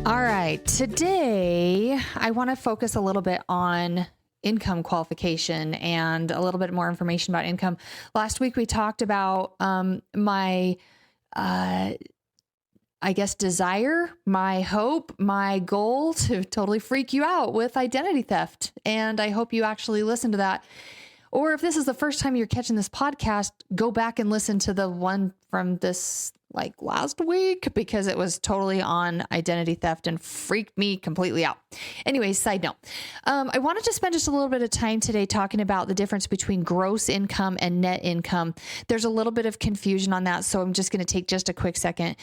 All right. Today, I want to focus a little bit on income qualification and a little bit more information about income. Last week, we talked about my, desire, my hope, my goal to totally freak you out with identity theft. And I hope you actually listen to that. Or if this is the first time you're catching this podcast, go back and listen to the one from this last week, because it was totally on identity theft and freaked me completely out. Anyways, side note, I wanted to spend just a little bit of time today talking about the difference between gross income and net income. There's a little bit of confusion on that, so I'm just going to take just a quick second.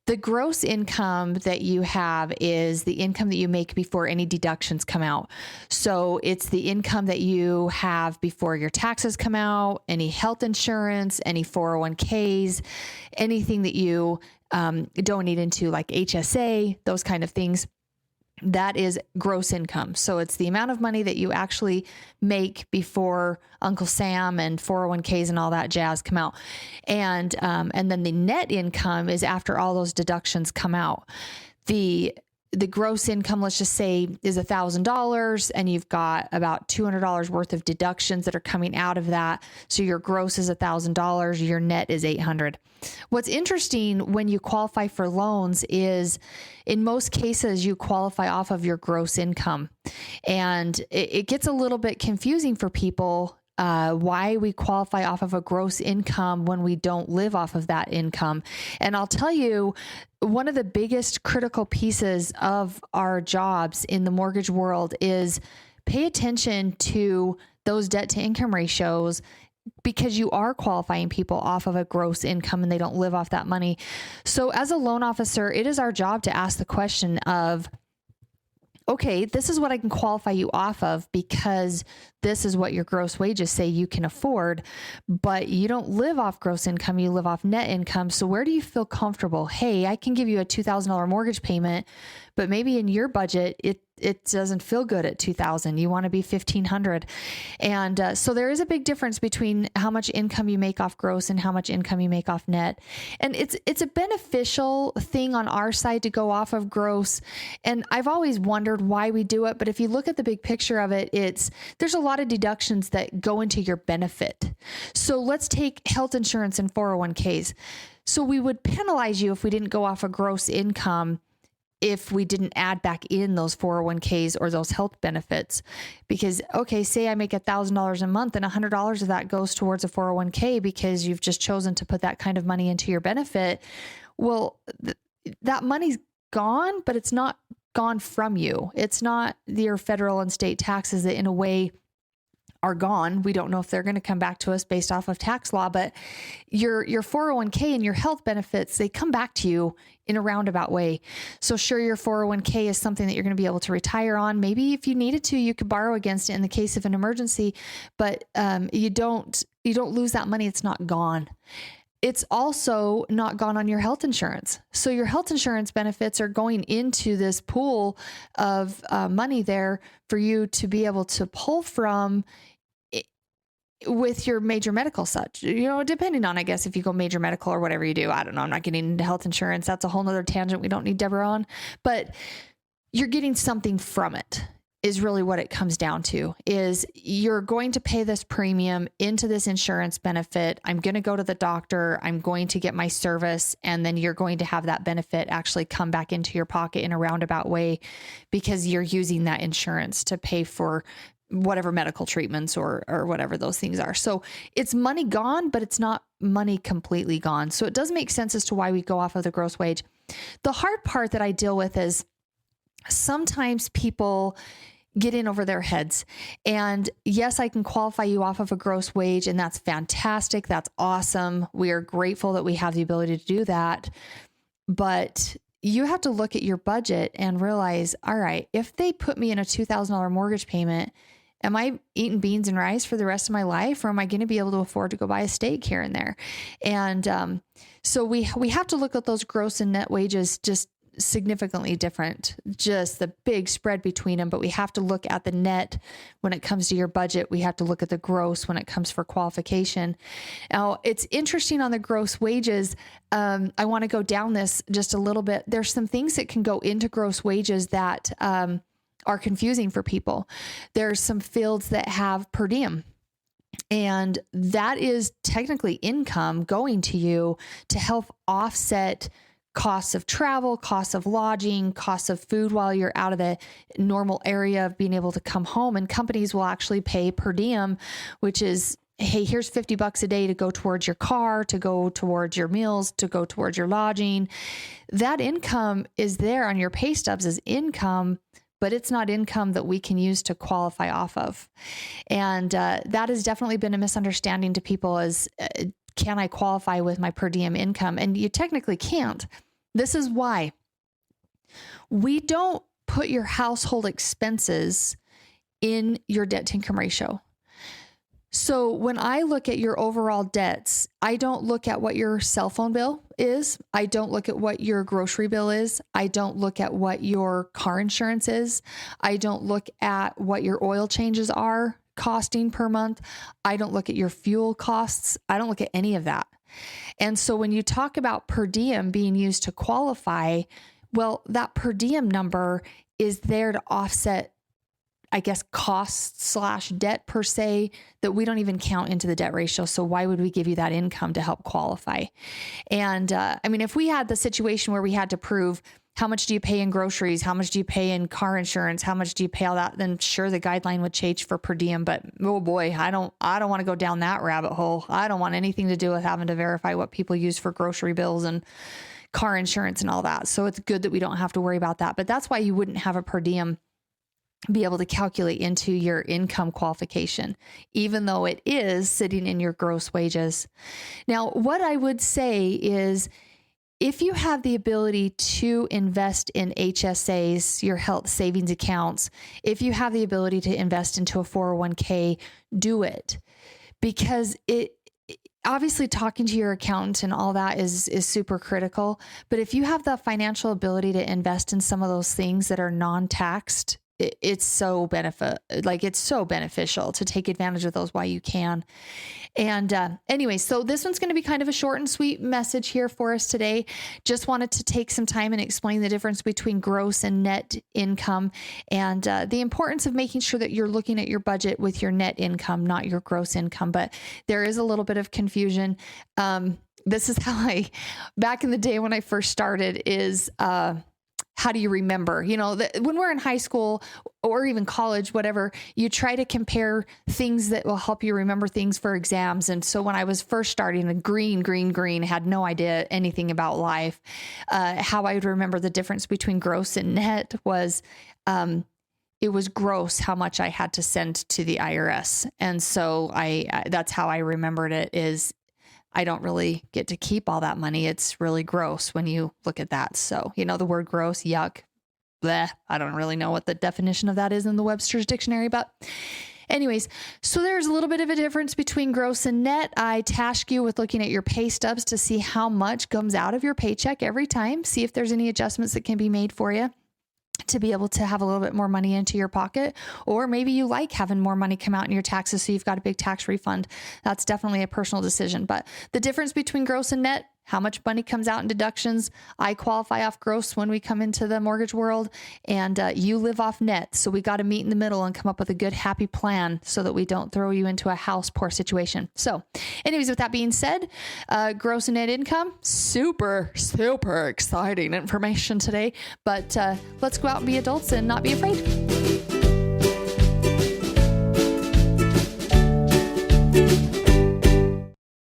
The gross income that you have is the income that you make before any deductions come out. So it's the income that you have before your taxes come out, any health insurance, any 401ks, anything that you donate into like HSA, those kind of things. That is gross income. So it's the amount of money that you actually make before Uncle Sam and 401ks and all that jazz come out. And then the net income is after all those deductions come out. The gross income, let's just say, is $1,000, and you've got about $200 worth of deductions that are coming out of that. So your gross is $1,000, your net is $800. What's interesting when you qualify for loans is, in most cases, you qualify off of your gross income. And it gets a little bit confusing for people why we qualify off of a gross income when we don't live off of that income. And I'll tell you, one of the biggest critical pieces of our jobs in the mortgage world is pay attention to those debt to income ratios, because you are qualifying people off of a gross income and they don't live off that money. So as a loan officer, it is our job to ask the question of, okay, this is what I can qualify you off of because this is what your gross wages say you can afford, but you don't live off gross income, you live off net income. So where do you feel comfortable? Hey, I can give you a $2,000 mortgage payment, but maybe in your budget, it doesn't feel good at $2,000. You want to be $1,500. And so there is a big difference between how much income you make off gross and how much income you make off net. And it's a beneficial thing on our side to go off of gross. And I've always wondered why we do it. But if you look at the big picture of it, there's a lot of deductions that go into your benefit. So let's take health insurance and 401ks. So we would penalize you if we didn't go off a gross income, if we didn't add back in those 401ks or those health benefits. Because, okay, say I make $1,000 a month and $100 of that goes towards a 401k because you've just chosen to put that kind of money into your benefit. Well, that money's gone, but it's not gone from you. It's not your federal and state taxes that in a way are gone. We don't know if they're going to come back to us based off of tax law, but your 401k and your health benefits, they come back to you in a roundabout way. So sure, your 401k is something that you're going to be able to retire on. Maybe if you needed to, you could borrow against it in the case of an emergency, but you don't lose that money. It's not gone. It's also not gone on your health insurance. So your health insurance benefits are going into this pool of money there for you to be able to pull from with your major medical such, depending on, I guess, if you go major medical or whatever you do. I don't know. I'm not getting into health insurance. That's a whole nother tangent. We don't need Deborah on, but you're getting something from it is really what it comes down to. Is you're going to pay this premium into this insurance benefit. I'm going to go to the doctor. I'm going to get my service. And then you're going to have that benefit actually come back into your pocket in a roundabout way because you're using that insurance to pay for whatever medical treatments or whatever those things are. So it's money gone, but it's not money completely gone. So it does make sense as to why we go off of the gross wage. The hard part that I deal with is sometimes people get in over their heads. And yes, I can qualify you off of a gross wage, and that's fantastic. That's awesome. We are grateful that we have the ability to do that. But you have to look at your budget and realize, all right, if they put me in a $2,000 mortgage payment, am I eating beans and rice for the rest of my life, or am I going to be able to afford to go buy a steak here and there? And so we have to look at those gross and net wages just significantly different, just the big spread between them. But we have to look at the net when it comes to your budget. We have to look at the gross when it comes for qualification. Now, it's interesting on the gross wages. I want to go down this just a little bit. There's some things that can go into gross wages that are confusing for people. There's some fields that have per diem. And that is technically income going to you to help offset costs of travel, costs of lodging, costs of food while you're out of the normal area of being able to come home. And companies will actually pay per diem, which is, hey, here's $50 a day to go towards your car, to go towards your meals, to go towards your lodging. That income is there on your pay stubs as income, but it's not income that we can use to qualify off of. And that has definitely been a misunderstanding to people as, can I qualify with my per diem income? And you technically can't. This is why. We don't put your household expenses in your debt to income ratio. So when I look at your overall debts, I don't look at what your cell phone bill is. I don't look at what your grocery bill is. I don't look at what your car insurance is. I don't look at what your oil changes are costing per month. I don't look at your fuel costs. I don't look at any of that. And so when you talk about per diem being used to qualify, well, that per diem number is there to offset, I guess, costs / debt per se that we don't even count into the debt ratio. So why would we give you that income to help qualify? And if we had the situation where we had to prove how much do you pay in groceries, how much do you pay in car insurance, how much do you pay all that, then sure, the guideline would change for per diem. But oh boy, I don't want to go down that rabbit hole. I don't want anything to do with having to verify what people use for grocery bills and car insurance and all that. So it's good that we don't have to worry about that. But that's why you wouldn't have a per diem be able to calculate into your income qualification, even though it is sitting in your gross wages. Now, what I would say is if you have the ability to invest in HSAs, your health savings accounts, if you have the ability to invest into a 401k, do it. Because obviously talking to your accountant and all that is super critical. But if you have the financial ability to invest in some of those things that are non-taxed, it's so beneficial to take advantage of those while you can. And anyway, so this one's going to be kind of a short and sweet message here for us today. Just wanted to take some time and explain the difference between gross and net income and the importance of making sure that you're looking at your budget with your net income, not your gross income. But there is a little bit of confusion. This is how back in the day when I first started is, how do you remember? When we're in high school or even college, whatever, you try to compare things that will help you remember things for exams. And so when I was first starting, the green, had no idea anything about life. How I would remember the difference between gross and net was, it was gross how much I had to send to the IRS. And so that's how I remembered it is, I don't really get to keep all that money. It's really gross when you look at that. So, the word gross, yuck, bleh. I don't really know what the definition of that is in the Webster's dictionary, but anyways, so there's a little bit of a difference between gross and net. I task you with looking at your pay stubs to see how much comes out of your paycheck every time. See if there's any adjustments that can be made for you to be able to have a little bit more money into your pocket, or maybe you like having more money come out in your taxes. So you've got a big tax refund. That's definitely a personal decision, but the difference between gross and net, how much money comes out in deductions. I qualify off gross when we come into the mortgage world, and you live off net. So we got to meet in the middle and come up with a good, happy plan so that we don't throw you into a house poor situation. So anyways, with that being said, gross and net income, super, super exciting information today, but let's go out and be adults and not be afraid.